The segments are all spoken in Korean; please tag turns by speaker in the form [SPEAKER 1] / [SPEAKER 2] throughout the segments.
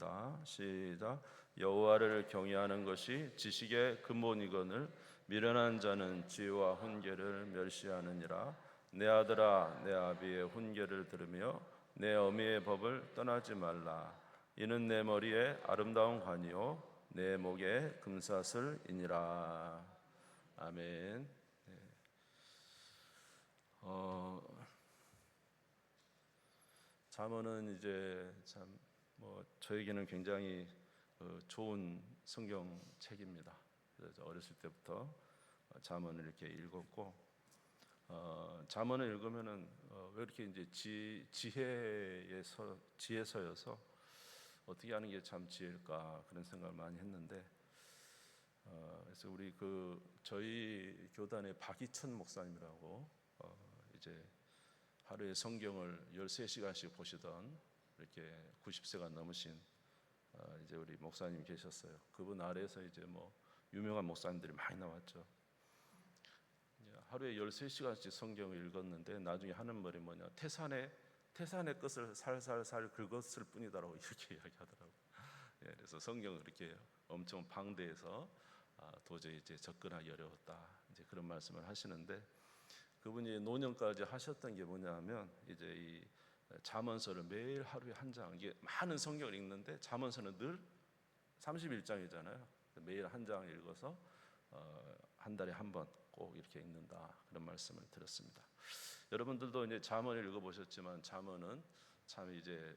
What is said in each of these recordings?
[SPEAKER 1] 읽겠습니다. 시작. 여호와를 경외하는 것이 지식의 근본이거늘 미련한 자는 지혜와 훈계를 멸시하느니라. 내 아들아, 내 아비의 훈계를 들으며 내 어미의 법을 떠나지 말라. 이는 내 머리에 아름다운 관이요 내 목에 금사슬이니라. 아멘. 잠언은 이제 참 저에게는 굉장히 좋은 성경 책입니다. 그래서 어렸을 때부터 잠언을 이렇게 읽었고, 잠언을 읽으면은 왜 이렇게 이제 지혜서여서 어떻게 하는 게 참 지혜일까 그런 생각을 많이 했는데, 그래서 우리 저희 교단의 박이천 목사님이라고 이제 하루에 성경을 13시간씩 보시던 이렇게 90세가 넘으신 이제 우리 목사님 계셨어요. 그분 아래에서 이제 유명한 목사님들이 많이 나왔죠. 하루에 13시간씩 성경을 읽었는데 나중에 하는 말이 뭐냐, 태산의 끝을 살살살 긁었을 뿐이다라고 이렇게 이야기하더라고요. 그래서 성경을 그렇게 엄청 방대해서 도저히 이제 접근하기 어려웠다, 이제 그런 말씀을 하시는데, 그분이 노년까지 하셨던 게 뭐냐면 이제 이 잠언서를 매일 하루에 한 장, 이게 많은 성경을 읽는데 잠언서는 늘 31장이잖아요. 매일 한 장을 읽어서 한 달에 한 번 꼭 이렇게 읽는다, 그런 말씀을 들었습니다. 여러분들도 이제 잠언을 읽어보셨지만 잠언은 참 이제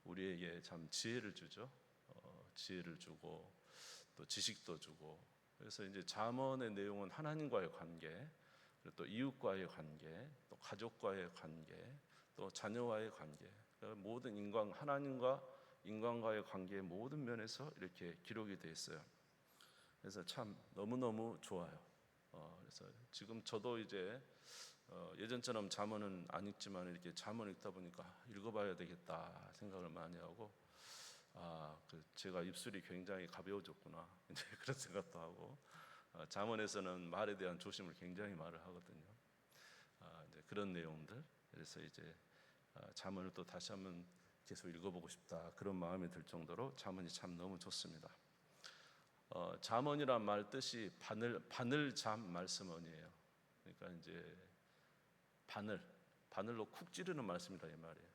[SPEAKER 1] 우리에게 참 지혜를 주죠. 지혜를 주고 또 지식도 주고. 그래서 이제 잠언의 내용은 하나님과의 관계, 그리고 또 이웃과의 관계, 또 가족과의 관계, 또 자녀와의 관계, 모든 하나님과 인간과의 관계의 모든 면에서 이렇게 기록이 되어 있어요. 그래서 참 너무너무 좋아요. 그래서 지금 저도 이제 예전처럼 잠언은 안 읽지만 이렇게 잠언 읽다 보니까 읽어봐야 되겠다 생각을 많이 하고, 제가 입술이 굉장히 가벼워졌구나, 이제 그런 생각도 하고, 잠언에서는 말에 대한 조심을 굉장히 말을 하거든요. 이제 그런 내용들. 그래서 이제 잠언을 또 다시 한번 계속 읽어보고 싶다, 그런 마음이 들 정도로 잠언이 참 너무 좋습니다. 잠언이란 말 뜻이 바늘잠 말씀언이에요. 그러니까 이제 바늘로 쿡 찌르는 말씀이다, 이 말이에요.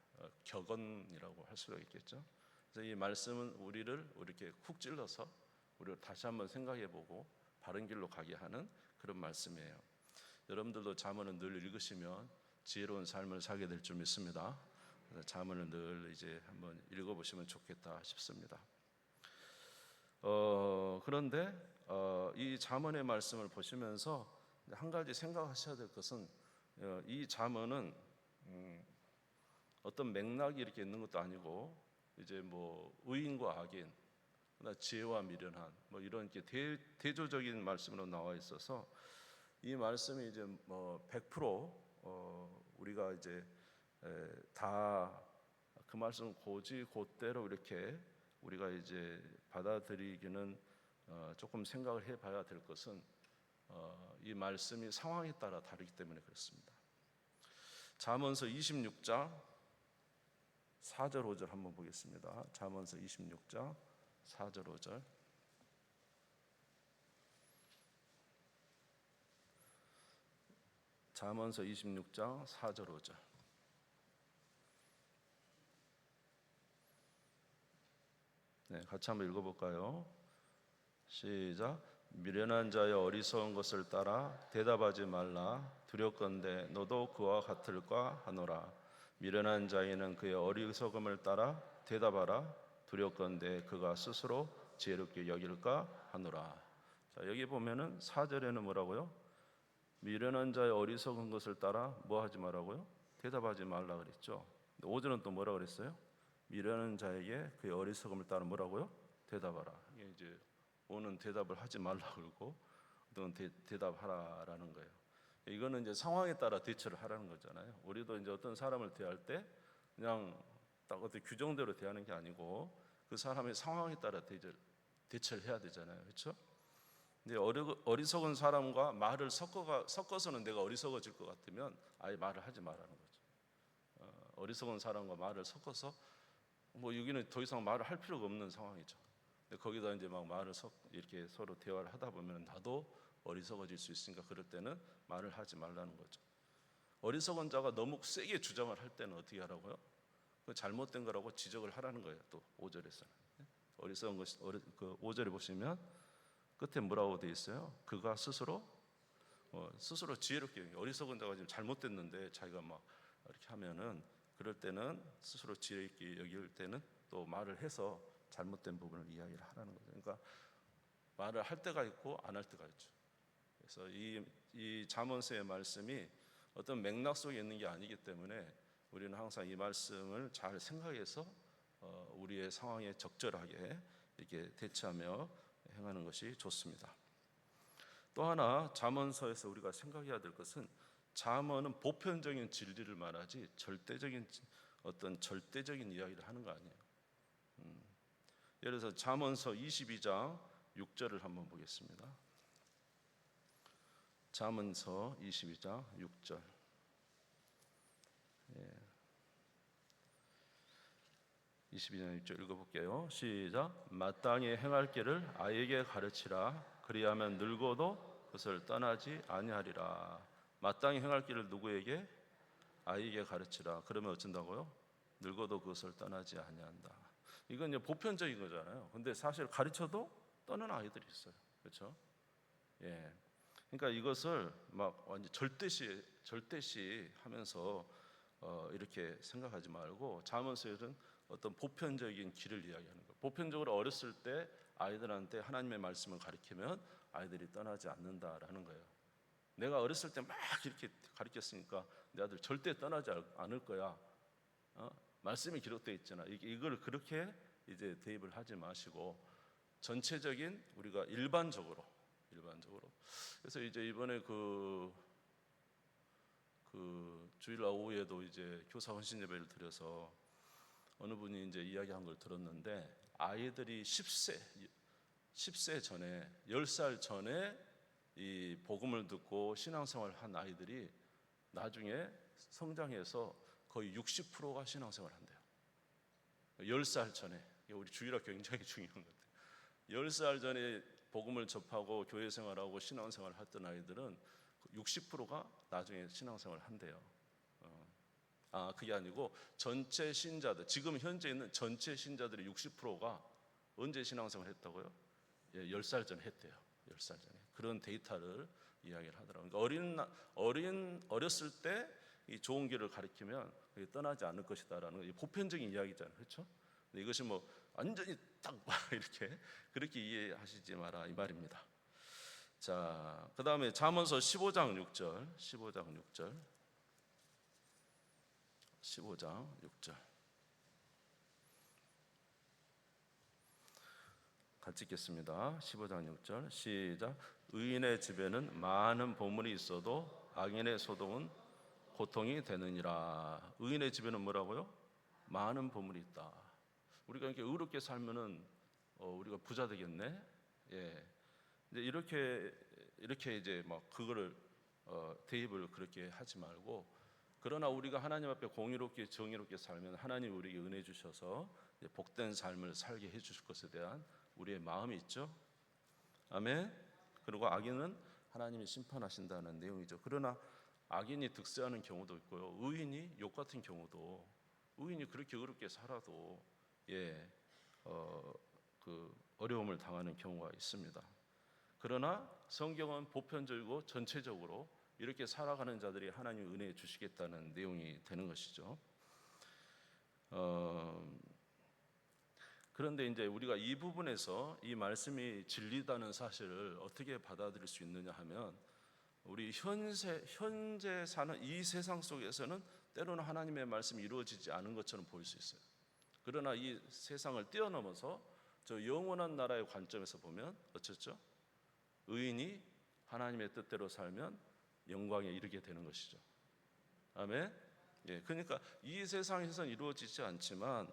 [SPEAKER 1] 격언이라고 할 수가 있겠죠. 그래서 이 말씀은 우리를 이렇게 쿡 찔러서 우리를 다시 한번 생각해보고 바른 길로 가게 하는 그런 말씀이에요. 여러분들도 잠언을 늘 읽으시면 지혜로운 삶을 살게 될 줄 믿습니다. 잠언을 늘 이제 한번 읽어보시면 좋겠다 싶습니다. 그런데 이 잠언의 말씀을 보시면서 한 가지 생각하셔야 될 것은, 이 잠언은 어떤 맥락이 이렇게 있는 것도 아니고, 이제 의인과 악인, 지혜와 미련한, 이런 이렇게 대조적인 말씀으로 나와 있어서 이 말씀이 이제 100% 우리가 이제 다 그 말씀 곧대로 이렇게 우리가 이제 받아들이기는 조금 생각을 해봐야 될 것은, 이 말씀이 상황에 따라 다르기 때문에 그렇습니다. 잠언서 26장 4절 5절 한번 보겠습니다. 잠언서 26장 4절 5절. 잠언서 26장 4절 5절. 네, 같이 한번 읽어볼까요? 시작. 미련한 자의 어리석은 것을 따라 대답하지 말라. 두렵건대 너도 그와 같을까 하노라. 미련한 자에는 그의 어리석음을 따라 대답하라. 두렵건대 그가 스스로 지혜롭게 여길까 하노라. 자, 여기 보면은 4절에는 뭐라고요? 미련한 자의 어리석은 것을 따라 뭐 하지 말라고요? 대답하지 말라 그랬죠. 5절은 또 뭐라 그랬어요? 미련한 자에게 그의 어리석음을 따라 뭐라고요? 대답하라. 이게 이제 오는 대답을 하지 말라 그러고, 어떤 대답하라라는 거예요. 이거는 이제 상황에 따라 대처를 하라는 거잖아요. 우리도 이제 어떤 사람을 대할 때 그냥 딱 어떤 규정대로 대하는 게 아니고 그 사람의 상황에 따라 대처를 해야 되잖아요. 그렇죠? 근데 어리석은 사람과 말을 섞어서는 내가 어리석어질 것 같으면 아예 말을 하지 말라는 거죠. 어리석은 사람과 말을 섞어서 뭐 여기는 더 이상 말을 할 필요가 없는 상황이죠. 근데 거기다 이제 막 말을 이렇게 서로 대화를 하다 보면 나도 어리석어질 수 있으니까 그럴 때는 말을 하지 말라는 거죠. 어리석은 자가 너무 세게 주장을 할 때는 어떻게 하라고요? 그 잘못된 거라고 지적을 하라는 거예요. 또 5절에서는 어리석은 것이 그 5절에 보시면 끝에 뭐라고 돼 있어요? 그가 스스로 지혜롭게, 어리석은 자가 지금 잘못됐는데 자기가 막 이렇게 하면은 그럴 때는 스스로 지혜롭게 여길 때는 또 말을 해서 잘못된 부분을 이야기를 하라는 거죠. 그러니까 말을 할 때가 있고 안 할 때가 있죠. 그래서 이 잠언서의 말씀이 어떤 맥락 속에 있는 게 아니기 때문에 우리는 항상 이 말씀을 잘 생각해서 우리의 상황에 적절하게 이렇게 대처하며 행하는 것이 좋습니다. 또 하나 잠언서에서 우리가 생각해야 될 것은 잠언은 보편적인 진리를 말하지 절대적인 이야기를 하는 거 아니에요. 예를 들어서 잠언서 22장 6절을 한번 보겠습니다. 잠언서 22장 6절. 22장 6절 읽어볼게요. 시작. 마땅히 행할 길을 아이에게 가르치라. 그리하면 늙어도 그것을 떠나지 아니하리라. 마땅히 행할 길을 누구에게? 아이에게 가르치라. 그러면 어쩐다고요? 늙어도 그것을 떠나지 아니한다. 이건 이제 보편적인 거잖아요. 근데 사실 가르쳐도 떠는 아이들이 있어요. 그렇죠? 예. 그러니까 이것을 막 완전 절대시 하면서 이렇게 생각하지 말고 잠언서에는 어떤 보편적인 길을 이야기하는 거예요. 보편적으로 어렸을 때 아이들한테 하나님의 말씀을 가르치면 아이들이 떠나지 않는다라는 거예요. 내가 어렸을 때 막 이렇게 가르쳤으니까 내 아들 절대 떠나지 않을 거야. 말씀이 기록되어 있잖아. 이걸 그렇게 이제 대입을 하지 마시고 전체적인 우리가 일반적으로. 그래서 이제 이번에 그 주일 오후에도 이제 교사 헌신 예배를 드려서 어느 분이 이제 이야기한 걸 들었는데 아이들이 10세 전에 10살 전에 이 복음을 듣고 신앙생활을 한 아이들이 나중에 성장해서 거의 60%가 신앙생활을 한대요. 10살 전에. 우리 주일학 굉장히 중요한 것 같아요. 10살 전에 복음을 접하고 교회 생활하고 신앙생활을 했던 아이들은 60%가 나중에 신앙생활을 한대요. 그게 아니고 전체 신자들, 지금 현재 있는 전체 신자들의 60%가 언제 신앙생활을 했다고요? 10살 전에 했대요. 10살 전에. 그런 데이터를 이야기를 하더라고요. 그러니까 어렸을 때 이 좋은 길을 가르치면 떠나지 않을 것이다라는 보편적인 이야기잖아요. 그렇죠? 근데 이것이 뭐 완전히 딱 이렇게 그렇게 이해하시지 마라 이 말입니다. 자, 그다음에 잠언서 15장 6절. 같이 읽겠습니다. 15장 6절 시작. 의인의 집에는 많은 보물이 있어도 악인의 소동은 고통이 되느니라. 의인의 집에는 뭐라고요? 많은 보물이 있다. 우리가 이렇게 의롭게 살면은 우리가 부자 되겠네. 예. 이제 이렇게 이제 막 그거를 대입을 그렇게 하지 말고, 그러나 우리가 하나님 앞에 공의롭게 정의롭게 살면 하나님 우리에게 은혜 주셔서 복된 삶을 살게 해주실 것에 대한 우리의 마음이 있죠. 아멘. 그리고 악인은 하나님이 심판하신다는 내용이죠. 그러나 악인이 득세하는 경우도 있고요. 의인이 욕 같은 경우도, 의인이 그렇게 어렵게 살아도 어려움을 당하는 경우가 있습니다. 그러나 성경은 보편적이고 전체적으로 이렇게 살아가는 자들이 하나님 은혜 주시겠다는 내용이 되는 것이죠. 그런데 이제 우리가 이 부분에서 이 말씀이 진리다는 사실을 어떻게 받아들일 수 있느냐 하면, 우리 현재 사는 이 세상 속에서는 때로는 하나님의 말씀이 이루어지지 않은 것처럼 보일 수 있어요. 그러나 이 세상을 뛰어넘어서 저 영원한 나라의 관점에서 보면 어쩌죠? 의인이 하나님의 뜻대로 살면 영광에 이르게 되는 것이죠. 아멘. 예, 그러니까 이 세상에서는 이루어지지 않지만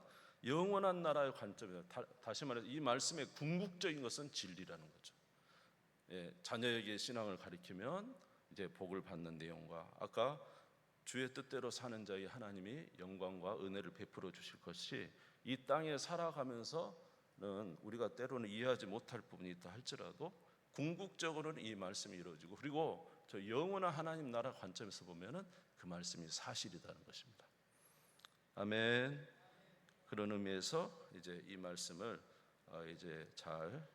[SPEAKER 1] 영원한 나라의 관점에서, 다시 말해서 이 말씀의 궁극적인 것은 진리라는 거죠. 예, 자녀에게 신앙을 가리키면 이제 복을 받는 내용과, 아까 주의 뜻대로 사는 자의 하나님이 영광과 은혜를 베풀어 주실 것이 이 땅에 살아가면서는 우리가 때로는 이해하지 못할 부분이 있다 할지라도 궁극적으로는 이 말씀이 이루어지고, 그리고 저 영원한 하나님 나라 관점에서 보면은 그 말씀이 사실이라는 것입니다. 아멘. 그런 의미에서 이제 이 말씀을 이제 잘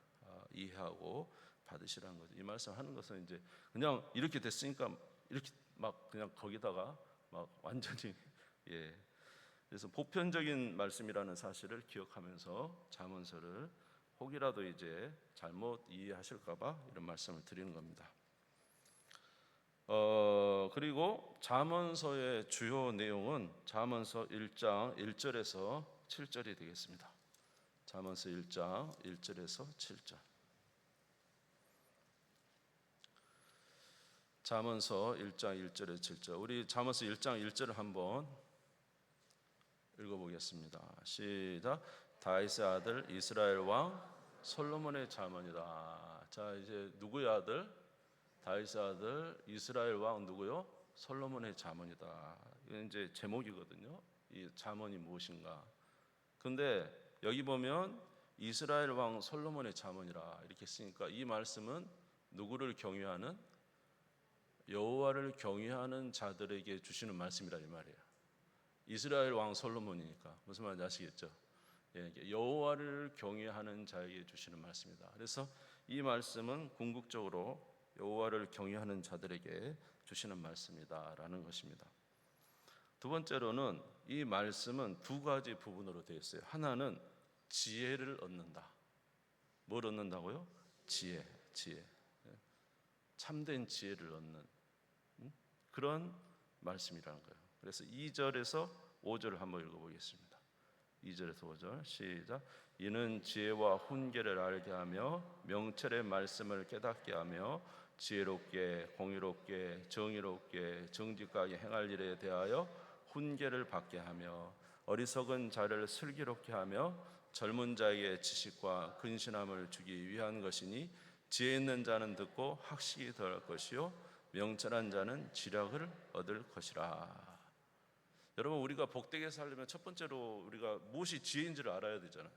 [SPEAKER 1] 이해하고 받으시라는 거죠. 이 말씀 하는 것은 이제 그냥 이렇게 됐으니까 이렇게 막 그냥 거기다가 막 완전히 그래서 보편적인 말씀이라는 사실을 기억하면서 잠언서를 혹이라도 이제 잘못 이해하실까봐 이런 말씀을 드리는 겁니다. 그리고 잠언서의 주요 내용은 잠언서 1장 1절에서 7절이 되겠습니다. 잠언서 1장 1절에서 7절. 잠언서 1장 1절에서 7절. 우리 잠언서 1장 1절을 한번 읽어보겠습니다. 시작. 다윗의 아들 이스라엘 왕 솔로몬의 잠언이다. 자, 이제 누구의 아들? 다윗의 아들 이스라엘 왕 누구요? 솔로몬의 잠언이다. 이건 이제 제목이거든요. 이 잠언이 무엇인가? 근데 여기 보면 이스라엘 왕 솔로몬의 잠언이라 이렇게 쓰니까 이 말씀은 누구를 경유하는? 여호와를 경유하는 자들에게 주시는 말씀이라 이 말이에요. 이스라엘 왕 솔로몬이니까 무슨 말인지 아시겠죠? 여호와를 경외하는 자에게 주시는 말씀이다. 그래서 이 말씀은 궁극적으로 여호와를 경외하는 자들에게 주시는 말씀이다라는 것입니다. 두 번째로는 이 말씀은 두 가지 부분으로 되어 있어요. 하나는 지혜를 얻는다. 뭘 얻는다고요? 지혜. 참된 지혜를 얻는 그런 말씀이라는 거예요. 그래서 2절에서 5절을 한번 읽어보겠습니다. 2절에서 5절 시작. 이는 지혜와 훈계를 알게 하며 명철의 말씀을 깨닫게 하며 지혜롭게 공의롭게 정의롭게 정직하게 행할 일에 대하여 훈계를 받게 하며 어리석은 자를 슬기롭게 하며 젊은 자에게 지식과 근신함을 주기 위한 것이니 지혜 있는 자는 듣고 학식이 더할 것이요 명철한 자는 지략을 얻을 것이라. 여러분, 우리가 복되게 살려면 첫 번째로 우리가 무엇이 지혜인지를 알아야 되잖아요.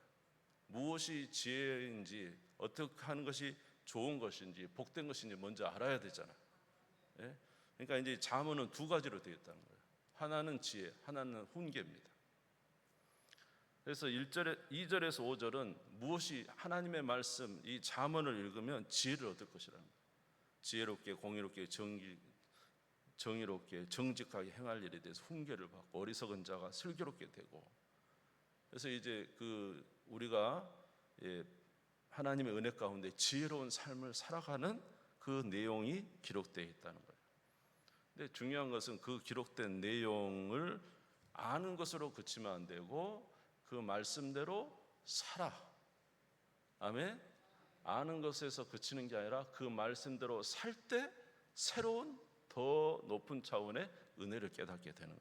[SPEAKER 1] 무엇이 지혜인지, 어떻게 하는 것이 좋은 것인지 복된 것인지 먼저 알아야 되잖아요. 그러니까 이제 잠언은 두 가지로 되어 있다는 거예요. 하나는 지혜, 하나는 훈계입니다. 그래서 1절에 2절에서 5절은 무엇이 하나님의 말씀, 이 잠언을 읽으면 지혜를 얻을 것이라는 거예요. 지혜롭게 공의롭게 정의롭게 정직하게 행할 일에 대해서 훈계를 받고 어리석은 자가 슬기롭게 되고, 그래서 이제 우리가 하나님의 은혜 가운데 지혜로운 삶을 살아가는 그 내용이 기록되어 있다는 거예요. 근데 중요한 것은 그 기록된 내용을 아는 것으로 그치면 안 되고 그 말씀대로 살아. 아멘. 아는 것에서 그치는 게 아니라 그 말씀대로 살 때 새로운 더 높은 차원의 은혜를 깨닫게 되는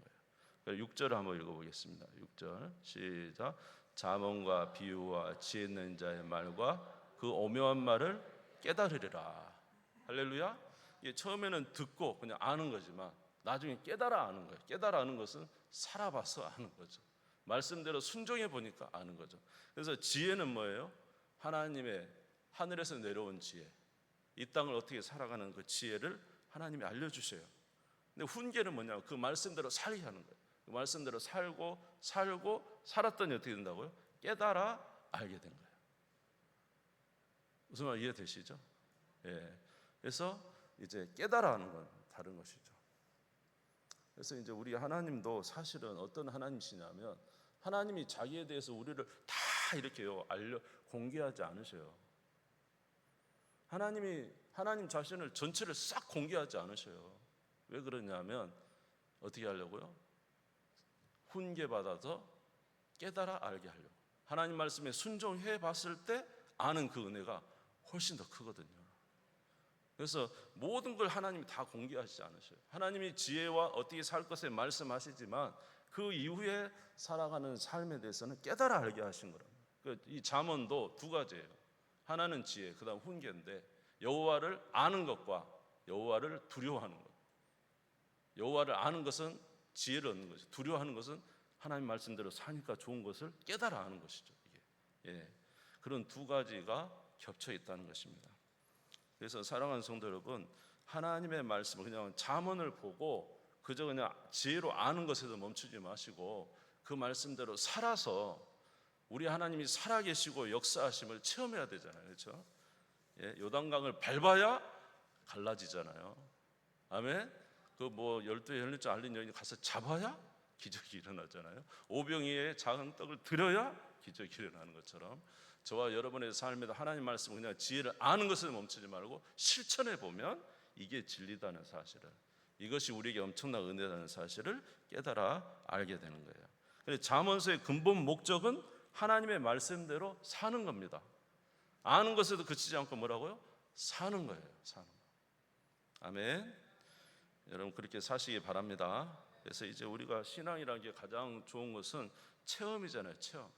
[SPEAKER 1] 거예요. 6절을 한번 읽어보겠습니다. 6절 시작. 잠언과 비유와 지혜 있는 자의 말과 그 오묘한 말을 깨달으리라. 할렐루야. 이게 처음에는 듣고 그냥 아는 거지만 나중에 깨달아 아는 거예요. 깨달아 아는 것은 살아봐서 아는 거죠. 말씀대로 순종해 보니까 아는 거죠. 그래서 지혜는 뭐예요? 하나님의 하늘에서 내려온 지혜, 이 땅을 어떻게 살아가는 그 지혜를 하나님이 알려주셔요. 근데 훈계는 뭐냐고, 그 말씀대로 살게 하는 거예요. 그 말씀대로 살고 살았더니 어떻게 된다고요? 깨달아 알게 된 거예요. 무슨 말 이해되시죠? 그래서 이제 깨달아 하는 건 다른 것이죠. 그래서 이제 우리 하나님도 사실은 어떤 하나님이시냐면 하나님이 자기에 대해서 우리를 다 이렇게요 공개하지 않으셔요. 하나님 자신을 전체를 싹 공개하지 않으셔요. 왜 그러냐면 어떻게 하려고요? 훈계 받아서 깨달아 알게 하려고. 하나님 말씀에 순종해 봤을 때 아는 그 은혜가 훨씬 더 크거든요. 그래서 모든 걸 하나님이 다 공개하시지 않으셔요. 하나님이 지혜와 어떻게 살 것에 말씀하시지만 그 이후에 살아가는 삶에 대해서는 깨달아 알게 하신 거랍니다. 이 잠언도 두 가지예요. 하나는 지혜, 그 다음 훈계인데 여호와를 아는 것과 여호와를 두려워하는 것. 여호와를 아는 것은 지혜를 얻는 거죠. 두려워하는 것은 하나님 말씀대로 사니까 좋은 것을 깨달아 하는 것이죠. 이게. 예. 그런 두 가지가 겹쳐 있다는 것입니다. 그래서 사랑하는 성도 여러분, 하나님의 말씀을 그냥 잠언을 보고 그저 그냥 지혜로 아는 것에서 멈추지 마시고 그 말씀대로 살아서 우리 하나님이 살아계시고 역사하심을 체험해야 되잖아요. 그렇죠? 예, 요단강을 밟아야 갈라지잖아요. 아멘. 그 뭐 12에 혈류증 앓린 여인이 가서 잡아야 기적이 일어나잖아요. 오병이의 작은 떡을 들여야 기적이 일어나는 것처럼 저와 여러분의 삶에도 하나님 말씀을 그냥 지혜를 아는 것을 멈추지 말고 실천해 보면 이게 진리다는 사실을, 이것이 우리에게 엄청난 은혜라는 사실을 깨달아 알게 되는 거예요. 그래서 잠언서의 근본 목적은 하나님의 말씀대로 사는 겁니다. 아는 것에도 그치지 않고 뭐라고요? 사는 거예요. 사는 거. 아멘. 여러분 그렇게 사시기 바랍니다. 그래서 이제 우리가 신앙이라는 게 가장 좋은 것은 체험이잖아요. 체험.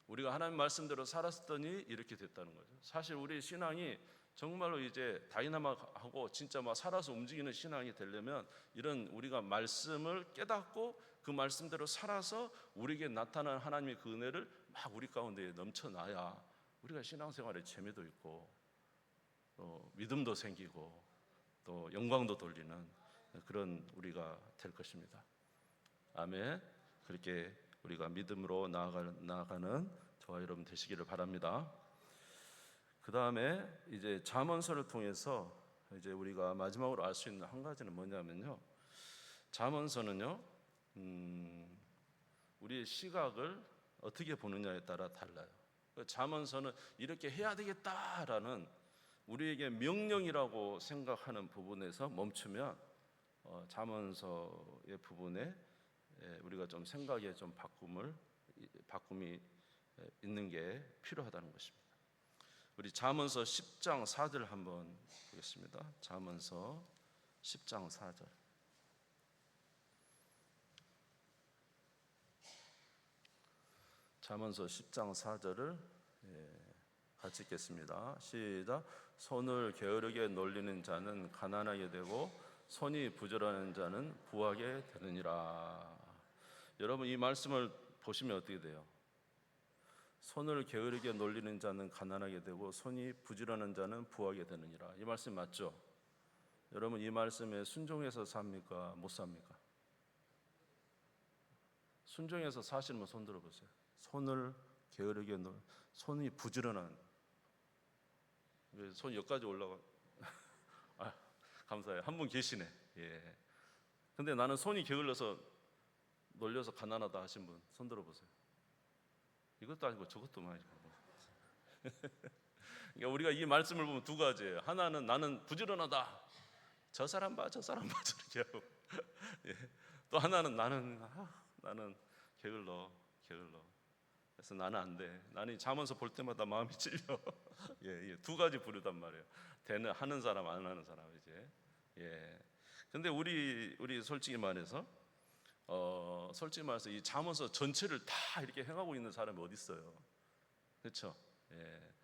[SPEAKER 1] 우리가 하나님 말씀대로 살았더니 이렇게 됐다는 거죠. 사실 우리 신앙이 정말로 이제 다이나믹하고 진짜 막 살아서 움직이는 신앙이 되려면 이런 우리가 말씀을 깨닫고 그 말씀대로 살아서 우리에게 나타나는 하나님의 그 은혜를 막 우리 가운데 넘쳐나야 우리가 신앙생활에 재미도 있고 또 믿음도 생기고 또 영광도 돌리는 그런 우리가 될 것입니다. 아멘. 그렇게 우리가 믿음으로 나아가는 저와 여러분 되시기를 바랍니다. 그 다음에 이제 잠언서를 통해서 이제 우리가 마지막으로 알 수 있는 한 가지는 뭐냐면요, 잠언서는요 우리의 시각을 어떻게 보느냐에 따라 달라요. 잠언서는 이렇게 해야 되겠다라는 우리에게 명령이라고 생각하는 부분에서 멈추면 잠언서의 부분에 우리가 좀 생각에 좀 바꿈이 있는 게 필요하다는 것입니다. 우리 잠언서 10장 4절 한번 보겠습니다. 잠언서 10장 4절. 잠언서 10장 4절을 같이 읽겠습니다. 시작. 손을 게으르게 놀리는 자는 가난하게 되고 손이 부지런한 자는 부하게 되느니라. 여러분 이 말씀을 보시면 어떻게 돼요? 손을 게으르게 놀리는 자는 가난하게 되고 손이 부지런한 자는 부하게 되느니라. 이 말씀 맞죠? 여러분 이 말씀에 순종해서 삽니까? 못 삽니까? 순종해서 사시면 손 들어보세요. 손을 게으르게 손이 부지런한, 손 여기까지 올라가. 아, 감사해요. 한 분 계시네. 예. 근데 나는 손이 게을러서 놀려서 가난하다 하신 분 손 들어보세요. 이것도 아니고 저것도 아니고. 그러니까 우리가 이 말씀을 보면 두 가지예요. 하나는 나는 부지런하다. 저 사람 봐, 저 사람 봐 저렇게 하고. 예. 또 하나는 나는 게을러. 그래서 나는 안 돼. 나는 잠언서 볼 때마다 마음이 찔려. 예, 두 가지 부류단 말이에요. 되는 하는 사람, 안 하는 사람 이제. 예. 근데 우리 솔직히 말해서 이 잠언서 전체를 다 이렇게 행하고 있는 사람이 어디 있어요? 그렇죠? 예.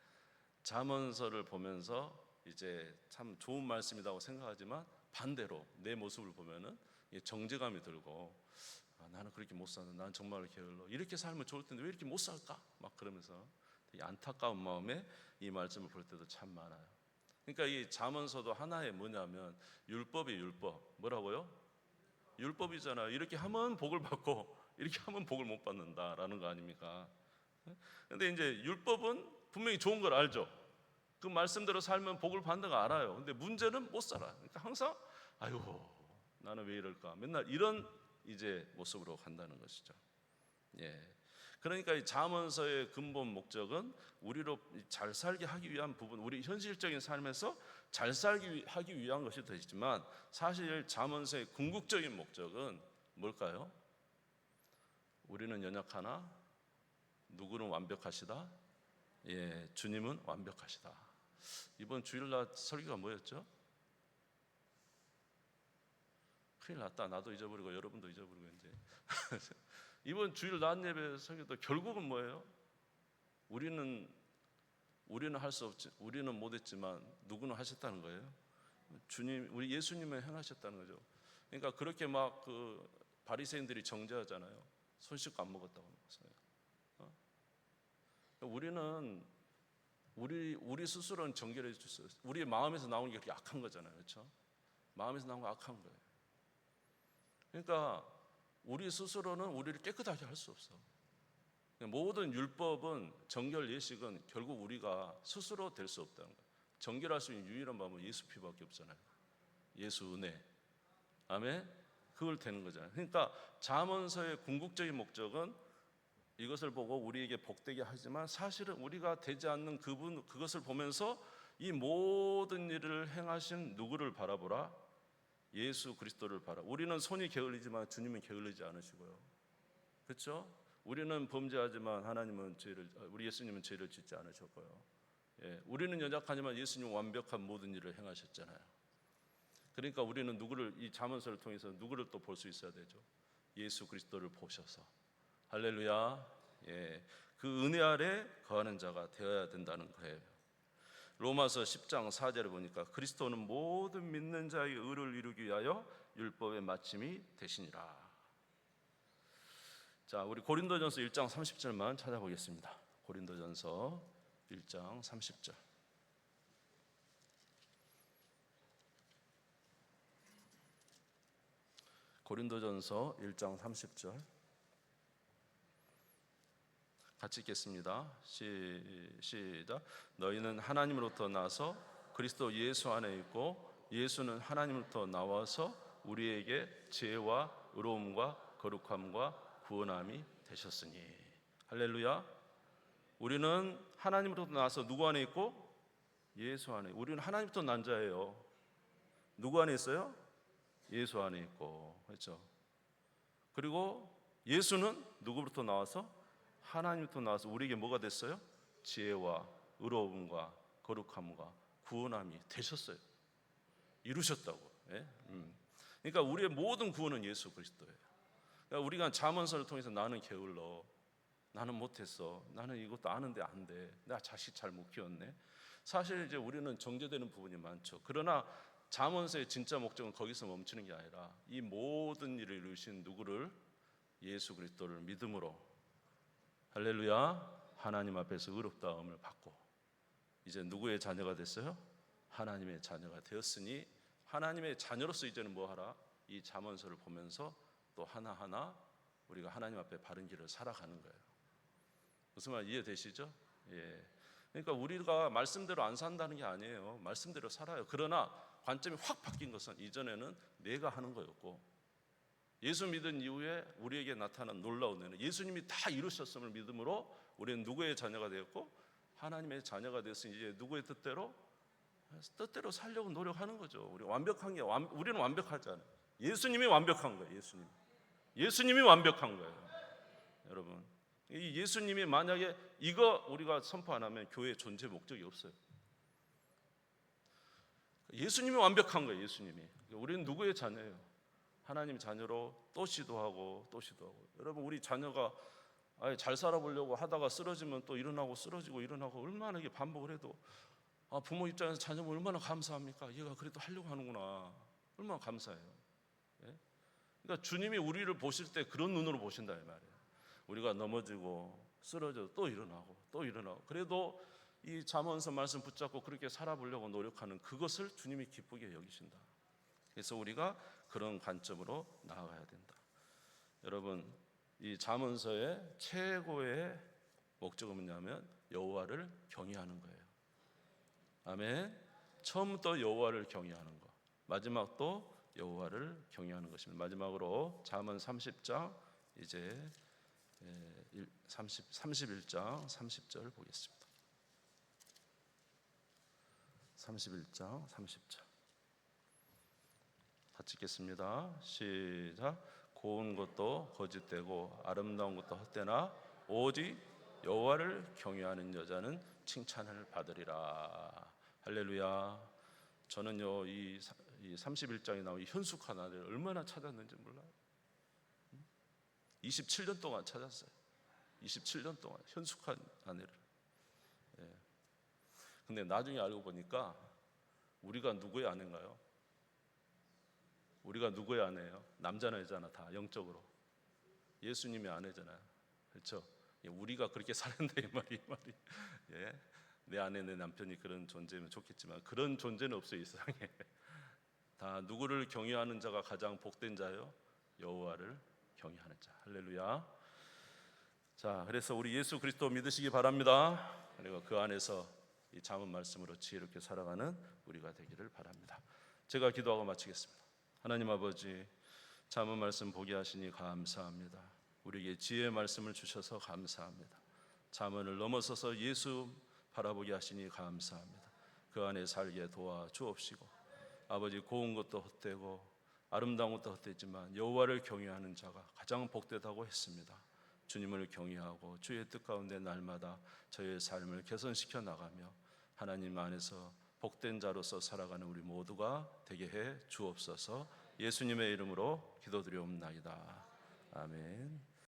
[SPEAKER 1] 잠언서를 보면서 이제 참 좋은 말씀이라고 생각하지만 반대로 내 모습을 보면은 정죄감이 들고 나는 그렇게 못 사는, 난 정말 게을러. 이렇게 살면 좋을 텐데 왜 이렇게 못 살까? 막 그러면서 되게 안타까운 마음에 이 말씀을 볼 때도 참 많아요. 그러니까 이 잠언서도 하나의 뭐냐면 율법이 율법. 뭐라고요? 율법이잖아요. 이렇게 하면 복을 받고 이렇게 하면 복을 못 받는다라는 거 아닙니까? 근데 이제 율법은 분명히 좋은 걸 알죠. 그 말씀대로 살면 복을 받는 거 알아요. 근데 문제는 못 살아요. 그러니까 항상 아이고 나는 왜 이럴까? 맨날 이런 이제 모습으로 간다는 것이죠. 예. 그러니까 이 잠언서의 근본 목적은 우리로 잘 살게 하기 위한 부분, 우리 현실적인 삶에서 잘 살게 하기 위한 것이 되지만 사실 잠언서의 궁극적인 목적은 뭘까요? 우리는 연약하나 누구는 완벽하시다. 예, 주님은 완벽하시다. 이번 주일날 설교가 뭐였죠? 큰일 났다. 나도 잊어버리고 여러분도 잊어버리고 이제. 이번 주일 낮 예배 설교도 결국은 뭐예요? 우리는 할 수 없지, 우리는 못했지만 누구는 하셨다는 거예요. 주님, 우리 예수님은 행하셨다는 거죠. 그러니까 그렇게 막 그 바리새인들이 정죄하잖아요. 손 씻고 안 먹었다고 먹었어요. 우리는 우리 스스로는 정결해 줬어요. 우리 마음에서 나오는 게 그렇게 악한 거잖아요, 그렇죠? 마음에서 나온 거 악한 거예요. 그러니까 우리 스스로는 우리를 깨끗하게 할 수 없어. 모든 율법은 정결 예식은 결국 우리가 스스로 될 수 없다는 거예요. 정결할 수 있는 유일한 방법은 예수 피밖에 없잖아요. 예수 은혜. 아멘. 그걸 되는 거잖아요. 그러니까 잠언서의 궁극적인 목적은 이것을 보고 우리에게 복되게 하지만 사실은 우리가 되지 않는 그것을 보면서 이 모든 일을 행하신 누구를 바라보라? 예수 그리스도를 바라. 우리는 손이 게을리지만 주님은 게을리지 않으시고요. 그렇죠? 우리는 범죄하지만 우리 예수님은 죄를 짓지 않으셨고요. 예, 우리는 연약하지만 예수님은 완벽한 모든 일을 행하셨잖아요. 그러니까 우리는 이 잠언서를 통해서 누구를 또 볼 수 있어야 되죠? 예수 그리스도를 보셔서. 할렐루야. 예, 그 은혜 아래 거하는 자가 되어야 된다는 거예요. 로마서 10장 4절을 보니까 그리스도는 모든 믿는 자의 의를 이루기 위하여 율법의 마침이 되시니라. 자, 우리 고린도전서 1장 30절만 찾아보겠습니다. 고린도전서 1장 30절. 고린도전서 1장 30절 같이 읽겠습니다. 시작. 너희는 하나님으로부터 나서 그리스도 예수 안에 있고 예수는 하나님으로부터 나와서 우리에게 지혜와 의로움과 거룩함과 구원함이 되셨으니. 할렐루야. 우리는 하나님으로부터 나와서 누구 안에 있고? 예수 안에. 우리는 하나님부터 난 자예요. 누구 안에 있어요? 예수 안에 있고. 그렇죠? 그리고 예수는 누구부터 나와서? 하나님부터 나와서 우리에게 뭐가 됐어요? 지혜와 의로움과 거룩함과 구원함이 되셨어요. 이루셨다고. 예? 그러니까 우리의 모든 구원은 예수 그리스도예요. 그러니까 우리가 잠언서를 통해서 나는 게을러, 나는 못했어, 나는 이것도 아는데 안 돼, 나 자식 잘 못 키웠네. 사실 이제 우리는 정죄되는 부분이 많죠. 그러나 잠언서의 진짜 목적은 거기서 멈추는 게 아니라 이 모든 일을 이루신 누구를? 예수 그리스도를 믿음으로, 할렐루야, 하나님 앞에서 의롭다함을 받고 이제 누구의 자녀가 됐어요? 하나님의 자녀가 되었으니 하나님의 자녀로서 이제는 뭐 하라? 이 잠언서를 보면서 또 하나하나 우리가 하나님 앞에 바른 길을 살아가는 거예요. 무슨 말 이해되시죠? 예. 그러니까 우리가 말씀대로 안 산다는 게 아니에요. 말씀대로 살아요. 그러나 관점이 확 바뀐 것은 이전에는 내가 하는 거였고 예수 믿은 이후에 우리에게 나타난 놀라운 은혜는 예수님이 다 이루셨음을 믿음으로 우리는 누구의 자녀가 되었고 하나님의 자녀가 됐으니 이제 누구의 뜻대로 살려고 노력하는 거죠. 우리는 완벽하지 않아요. 예수님이 완벽한 거예요. 예수님이 완벽한 거예요. 여러분, 이 예수님이 만약에 이거 우리가 선포 안 하면 교회의 존재 목적이 없어요. 예수님이 완벽한 거예요. 예수님이. 우리는 누구의 자녀예요? 하나님 자녀로 또 시도하고. 여러분, 우리 자녀가 잘 살아보려고 하다가 쓰러지면 또 일어나고 쓰러지고 일어나고 얼마나 이게 반복을 해도 부모 입장에서 자녀면 얼마나 감사합니까? 얘가 그래도 하려고 하는구나. 얼마나 감사해요. 예? 그러니까 주님이 우리를 보실 때 그런 눈으로 보신다 이 말이에요. 우리가 넘어지고 쓰러져도 또 일어나고 그래도 이 잠언서 말씀 붙잡고 그렇게 살아보려고 노력하는 그것을 주님이 기쁘게 여기신다. 그래서 우리가 그런 관점으로 나아가야 된다. 여러분, 이 잠언서의 최고의 목적은 뭐냐면 여호와를 경외하는 거예요. 아멘. 처음부터 여호와를 경외하는 것, 마지막도 여호와를 경외하는 것입니다. 마지막으로 잠언 30장 이제 31장 30절 보겠습니다. 31장 30절 같이 읽겠습니다. 시작. 고운 것도 거짓되고 아름다운 것도 헛되나 오직 여호와를 경외하는 여자는 칭찬을 받으리라. 할렐루야. 저는요 이 31장에 나온 이 현숙한 아내를 얼마나 찾았는지 몰라요. 27년 동안 찾았어요. 27년 동안 현숙한 아내를. 예. 근데 나중에 알고 보니까 우리가 누구의 아내인가요? 우리가 누구의 아내예요? 남자나 여자나 다 영적으로. 예수님의 아내잖아요. 그렇죠? 우리가 그렇게 사는데 이 말이 예. 내 아내 내 남편이 그런 존재면 좋겠지만 그런 존재는 없어요, 이 세상에. 다 누구를 경외하는 자가 가장 복된 자요? 여호와를 경외하는 자. 할렐루야. 자, 그래서 우리 예수 그리스도 믿으시기 바랍니다. 그리고 그 안에서 이 잠언 말씀으로 지혜롭게 살아가는 우리가 되기를 바랍니다. 제가 기도하고 마치겠습니다. 하나님 아버지, 잠언 말씀 보게 하시니 감사합니다. 우리에게 지혜의 말씀을 주셔서 감사합니다. 잠언을 넘어서서 예수 바라보게 하시니 감사합니다. 그 안에 살게 도와 주옵시고, 아버지, 고운 것도 헛되고 아름다운 것도 헛되지만 여호와를 경외하는 자가 가장 복되다고 했습니다. 주님을 경외하고 주의 뜻 가운데 날마다 저의 삶을 개선시켜 나가며 하나님 안에서 복된 자로서 살아가는 우리 모두가 되게 해 주옵소서. 예수님의 이름으로 기도드리옵나이다. 아멘.